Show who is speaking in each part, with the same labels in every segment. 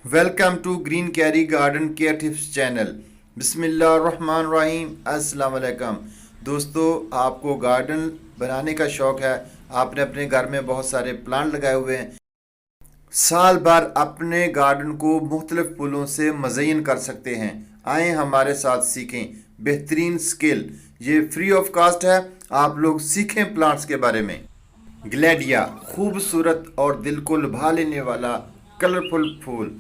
Speaker 1: Welcome to green carry garden care tips channel. बिस्मिल्लाहिर्रहमानिर्रहीम। अस्सलाम वालेकुम दोस्तों, आपको गार्डन बनाने का शौक़ है। आपने अपने घर में बहुत सारे प्लांट लगाए हुए हैं। साल भर अपने गार्डन को मुख्तलिफ फूलों से मज़य्यन कर सकते हैं। आएँ हमारे साथ सीखें बेहतरीन स्किल। ये फ्री ऑफ कास्ट है। आप लोग सीखें प्लांट्स के बारे में। ग्लेडिया खूबसूरत और दिल को लुभा लेने वाला कलरफुल फूल।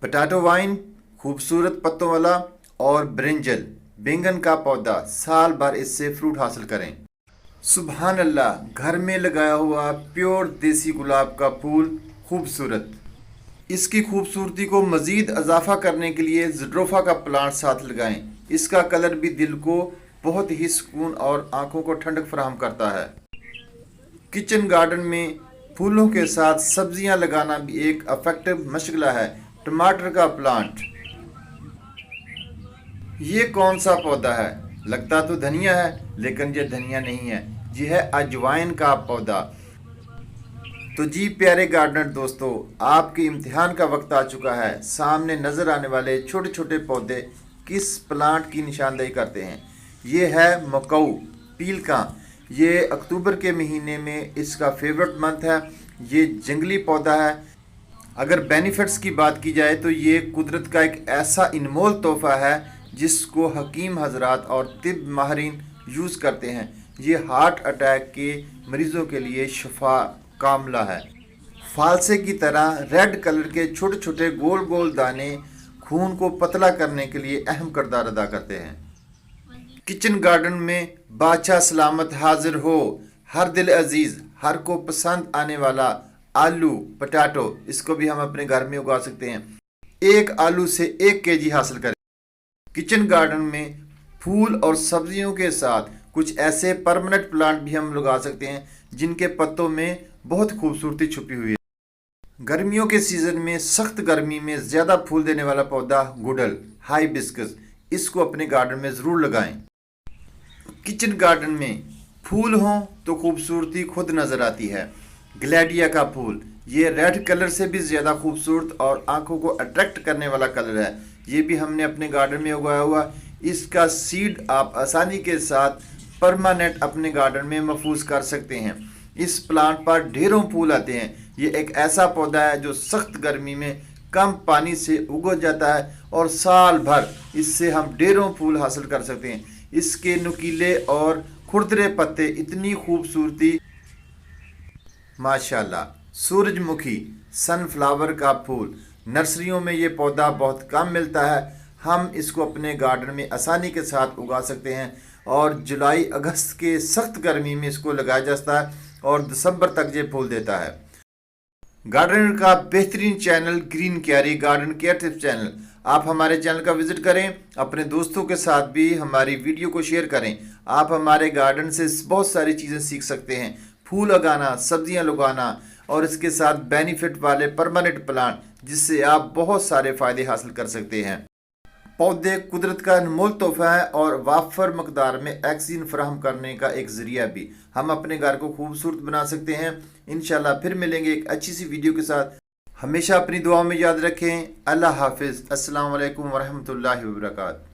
Speaker 1: पोटैटो वाइन खूबसूरत पत्तों वाला। और ब्रिंजल बैंगन का पौधा, साल भर इससे फ्रूट हासिल करें। सुभान अल्लाह, घर में लगाया हुआ प्योर देसी गुलाब का फूल खूबसूरत। इसकी खूबसूरती को मज़ीद इजाफा करने के लिए ज़ड्रोफा का प्लांट साथ लगाएं। इसका कलर भी दिल को बहुत ही सुकून और आंखों को ठंडक फराहम करता है। किचन गार्डन में फूलों के साथ सब्जियां लगाना भी एक इफेक्टिव मशगला है। टमाटर का प्लांट। ये कौन सा पौधा है? लगता तो धनिया है, लेकिन ये धनिया नहीं है, ये है अजवाइन का पौधा। तो जी प्यारे गार्डनर दोस्तों, आपके इम्तिहान का वक्त आ चुका है। सामने नज़र आने वाले छोटे छोटे पौधे किस प्लांट की निशानदेही करते हैं? ये है मकऊ पीलका। ये अक्टूबर के महीने में इसका फेवरेट मंथ है। ये जंगली पौधा है। अगर बेनिफिट्स की बात की जाए तो ये कुदरत का एक ऐसा इनमोल तोहफ़ा है जिसको हकीम हजरात और तिब माहरीन यूज़ करते हैं। ये हार्ट अटैक के मरीज़ों के लिए शफा कामला है। फालसे की तरह रेड कलर के छोटे छोटे गोल गोल दाने खून को पतला करने के लिए अहम किरदार अदा करते हैं। किचन गार्डन में बादशाह सलामत हाजिर हो। हर दिल अजीज़, हर को पसंद आने वाला आलू पोटैटो, इसको भी हम अपने घर में उगा सकते हैं। एक आलू से 1 केजी हासिल करें। किचन गार्डन में फूल और सब्जियों के साथ कुछ ऐसे परमानेंट प्लांट भी हम लगा सकते हैं जिनके पत्तों में बहुत खूबसूरती छुपी हुई है। गर्मियों के सीज़न में सख्त गर्मी में ज़्यादा फूल देने वाला पौधा गुड़हल हाइबिस्कस, इसको अपने गार्डन में ज़रूर लगाएं। किचन गार्डन में फूल हों तो खूबसूरती खुद नज़र आती है। ग्लेडिया का फूल, ये रेड कलर से भी ज़्यादा खूबसूरत और आंखों को अट्रैक्ट करने वाला कलर है। ये भी हमने अपने गार्डन में उगाया हुआ। इसका सीड आप आसानी के साथ परमानेंट अपने गार्डन में महफूज कर सकते हैं। इस प्लांट पर ढेरों फूल आते हैं। ये एक ऐसा पौधा है जो सख्त गर्मी में कम पानी से उग जाता है और साल भर इससे हम ढेरों फूल हासिल कर सकते हैं। इसके नुकीले और खुरदरे पत्ते, इतनी खूबसूरती माशाल्लाह। सूरजमुखी सनफ्लावर का फूल, नर्सरियों में ये पौधा बहुत कम मिलता है। हम इसको अपने गार्डन में आसानी के साथ उगा सकते हैं और जुलाई अगस्त के सख्त गर्मी में इसको लगाया जाता है और दिसंबर तक ये फूल देता है। गार्डनर का बेहतरीन channel green carry garden care tips channel, आप हमारे चैनल का विजिट करें। अपने दोस्तों के साथ भी हमारी वीडियो को शेयर करें। आप हमारे गार्डन से बहुत सारी चीज़ें सीख सकते हैं। फूल उगाना, सब्जियां लगाना और इसके साथ बेनिफिट वाले परमानेंट प्लांट, जिससे आप बहुत सारे फ़ायदे हासिल कर सकते हैं। पौधे कुदरत का अनमोल तोहफा है और वाफर मकदार में ऑक्सीजन फराहम करने का एक ज़रिया भी। हम अपने घर को खूबसूरत बना सकते हैं। इंशाल्लाह फिर मिलेंगे एक अच्छी सी वीडियो के साथ। हमेशा अपनी दुआओं में याद रखें। अल्लाह हाफिज़। अस्सलाम वालेकुम वरहमतुल्लाहि वबरकातुहू।